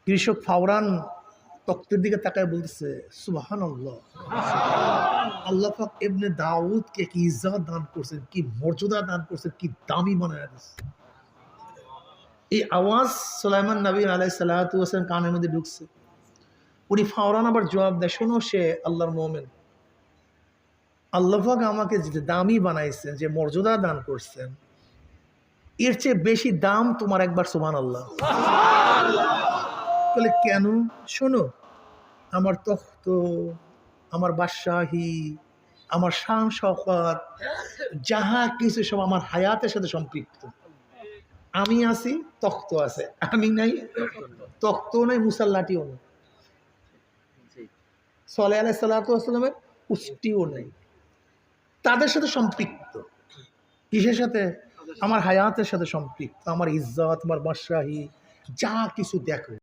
কৃষক ফাওরান তক্তের দিকে তাকায় বলতেছে সুবহানাল্লাহ, আল্লাহ পাক ইবনে দাউদকে কি ইজ্জত দান করছেন, কি মর্যাদা দান করছেন, কি দামি বানায় দিয়েছেন। এই আওয়াজ সুলাইমান নবী আলাইহিস সালাতু ওয়াস সালাম কানের মধ্যে ঢুকছে। উনি ফাওরান আবার জবাব দেয়, শোনো সে আল্লাহর মুমিন, আল্লাহ পাক আমাকে যে দামি বানাইছেন, যে মর্যাদা দান করছেন, এর চেয়ে বেশি দাম তোমার একবার সুবহানাল্লাহ। বলে কেন? শোনো, আমার তখ্ত, আমার বাদশাহী, আমার শান শওকত, যাহা কিছু সব আমার হায়াতের সাথে সম্পৃক্ত। আমি আছি, তখ্ত আছে, আমি নাই, তখ্ত নাই, মুসাল্লাটিও নেই, সালেহ আলাইহিস সালাতু ওয়াস সালামের উষ্টিও নেই, তাদের সাথে সম্পৃক্ত। কিসের সাথে? আমার হায়াতের সাথে সম্পৃক্ত। আমার ইজ্জত, আমার বাদশাহী, যা কিছু দেখো